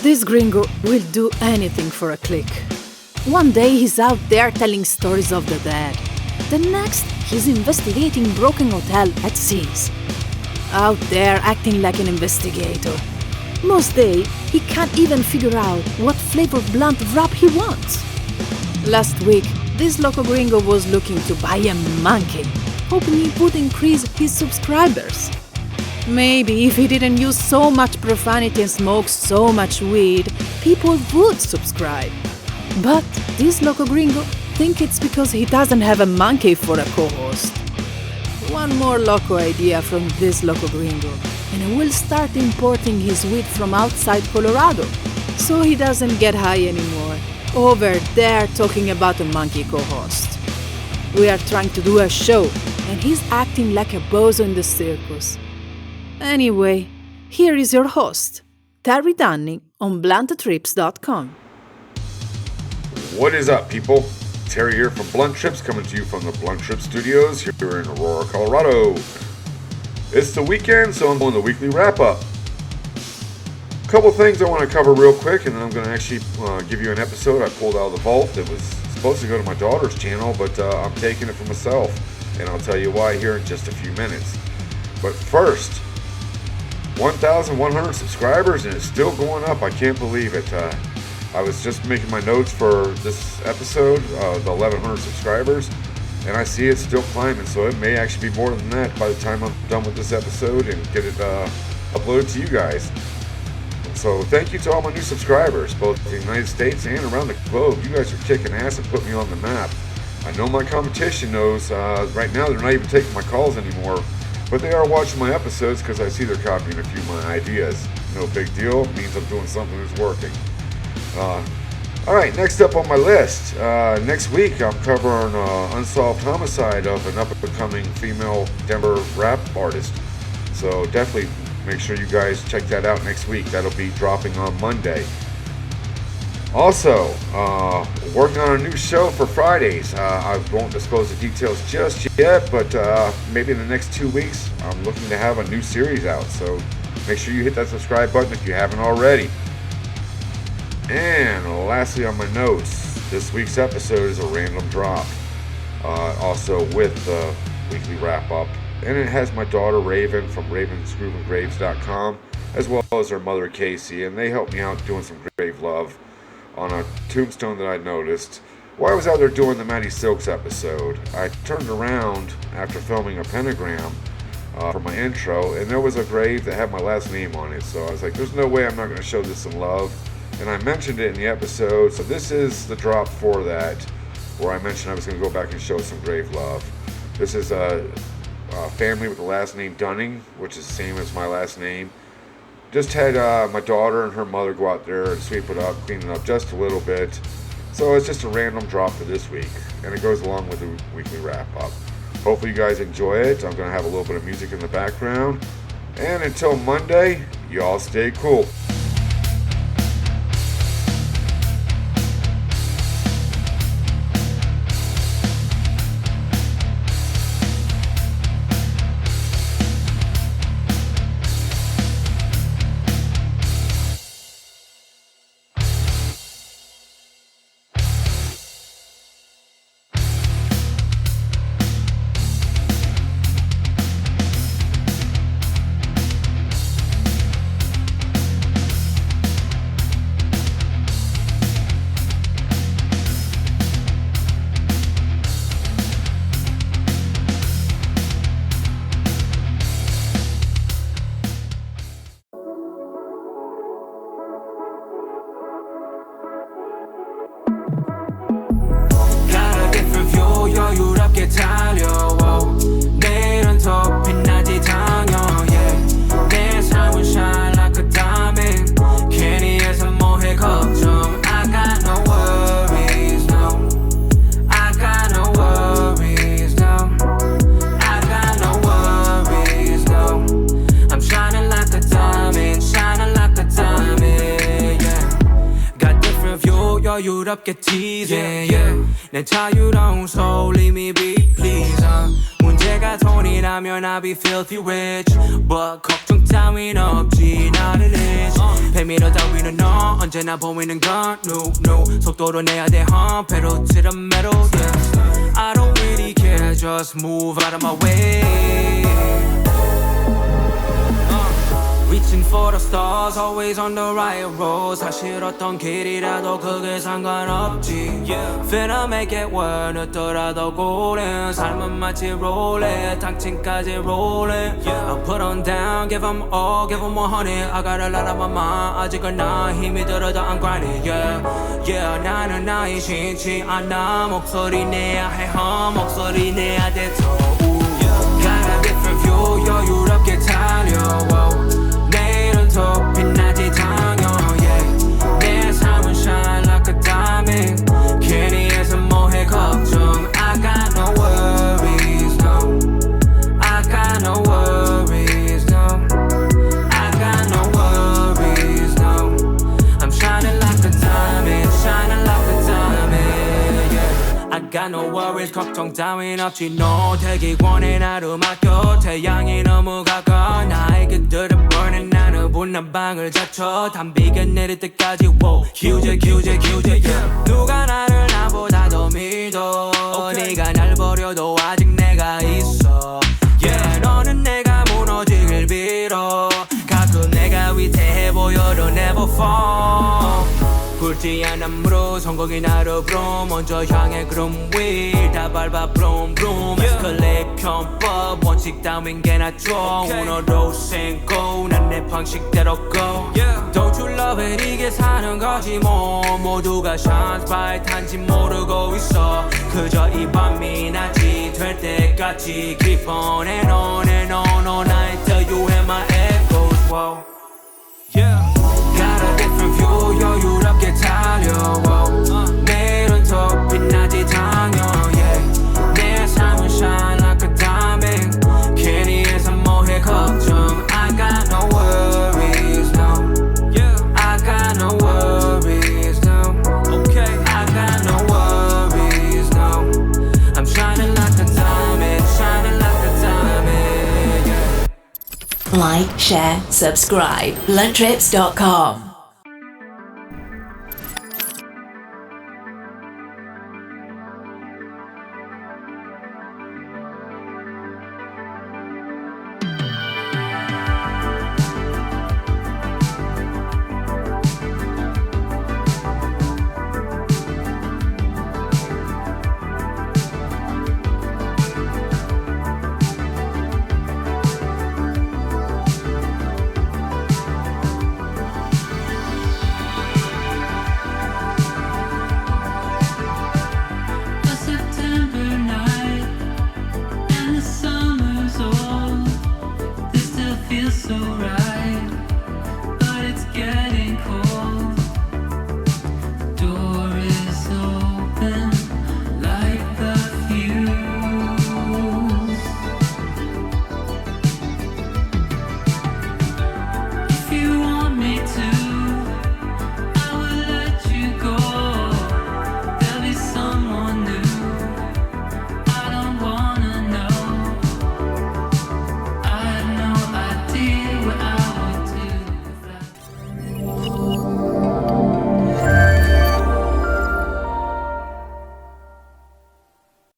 This gringo will do anything for a click. One day he's out there telling stories of the dead. The next, he's investigating broken hotel at seas. Out there acting like an investigator. Most day, he can't even figure out what flavor blunt wrap he wants. Last week, this loco gringo was looking to buy a monkey, hoping he would increase his subscribers. Maybe if he didn't use so much profanity and smoke so much weed, people would subscribe. But this loco gringo thinks it's because he doesn't have a monkey for a co-host. One more loco idea from this loco gringo, and he will start importing his weed from outside Colorado, so he doesn't get high anymore, over there talking about a monkey co-host. We are trying to do a show, and he's acting like a bozo in the circus. Anyway, here is your host, Terry Dunning on BluntTrips.com. What is up, people? Terry here from Blunt Trips, coming to you from the Blunt Trip Studios here in Aurora, Colorado. It's the weekend, so I'm doing the weekly wrap-up. A couple things I want to cover real quick, and then I'm going to actually give you an episode I pulled out of the vault. It was supposed to go to my daughter's channel, but I'm taking it for myself, and I'll tell you why here in just a few minutes. But first, 1,100 subscribers, and it's still going up. I can't believe it. I was just making my notes for this episode, the 1,100 subscribers, and I see it still climbing, so it may actually be more than that by the time I'm done with this episode and get it uploaded to you guys. So thank you to all my new subscribers, both in the United States and around the globe. You guys are kicking ass and putting me on the map. I know my competition knows. Right now they're not even taking my calls anymore, but they are watching my episodes because I see they're copying a few of my ideas. No big deal. It means I'm doing something that's working. Alright, next up on my list. Next week I'm covering Unsolved Homicide of an up-and-coming female Denver rap artist. So definitely make sure you guys check that out next week. That'll be dropping on Monday. Also, working on a new show for Fridays. I won't disclose the details just yet, but maybe in the next 2 weeks I'm looking to have a new series out. So make sure you hit that subscribe button if you haven't already. And lastly on my notes, this week's episode is a random drop, also with the weekly wrap-up, and it has my daughter Raven from ravensgrooveandgraves.com, as well as her mother Casey, and they helped me out doing some grave love on a tombstone that I noticed while I was out there doing the Maddie Silks episode. I turned around after filming a pentagram for my intro, and there was a grave that had my last name on it, so I was like, there's no way I'm not going to show this some love. And I mentioned it in the episode, so this is the drop for that, where I mentioned I was going to go back and show some grave love. This is a family with the last name Dunning, which is the same as my last name. Just had my daughter and her mother go out there and sweep it up, clean it up just a little bit. So it's just a random drop for this week, and it goes along with the weekly wrap-up. Hopefully you guys enjoy it. I'm going to have a little bit of music in the background. And until Monday, y'all stay cool. 여유롭게 달려와 내일은 더 빛나지 당연 yeah. 내 삶은 shine like a diamond 괜히 해서 뭐해 걱정 I got no worries no I got no worries no I got no worries no I'm shining like a diamond yeah. Got different view 여유롭게 tease yeah, yeah. 내 자유로운 soul leave me be please 문제가 돈이라면 I'll be filthy rich But 걱정 따윈 없지 나는 rich 내밀어 따위는 너 언제나 보이는 건 no 속도로 내야 돼 pedal to the metal yeah. I don't really care just move out of my way Reaching for the stars, always on the right road 사실 어떤 길이라도 그게 상관없지 Finna make it work 늦더라도 고른 삶은 마치 롤렛 당신까지 rolling I put on down, give them all, give them 100 I got a lot on my mind 아직은 나 힘이 들어도 I'm grinding yeah 나는 나의 신치 않아 목소리 내야 해 목소리 내야 돼 Got a different view 여유롭게 달려 더 빛나지 당연 yeah. 내 삶은 shine like a diamond 괜히 해서 뭐해 걱정 I got no worries no I got no worries no I got no worries no I'm shining like a diamond shining like a diamond yeah. I got no worries 걱정 따윈 없지 no 되기 원해 나를 맡겨 태양이 너무 가까워 나에게 들은 burning 분한 방을 닫혀 담비가 내릴 때까지 wow. Huge yeah. 누가 나를 나보다 더 믿어 네가 날 버려도 아직 내가 있어 yeah. 너는 내가 무너지길 빌어 가끔 내가 위태해 보여도 never fall 굵지 않은 무릎 성공이 나를 부름 먼저 향해 그럼 위다 밟아 브룸 브룸 에스컬레이트 편법 원칙 따윈 게나 좀 오늘도 생고 난 내 방식대로 go Don't you love it 이게 사는 거지 뭐 모두가 shine bright한지 모르고 있어 그저 이 밤이 낮이 될 때까지 keep on and on and on all night till you hear my echoes whoa yeah Got a different view 여유롭게 달려 내일은 더 빛나지 당연 yeah. 내 삶은 shine like a diamond 괜히 해서 뭐해 걱정 I got no worries no yeah. I got no worries no okay. I got no worries no I'm shining like a diamond shining like a diamond yeah. Like, share, subscribe. Blunttrips.com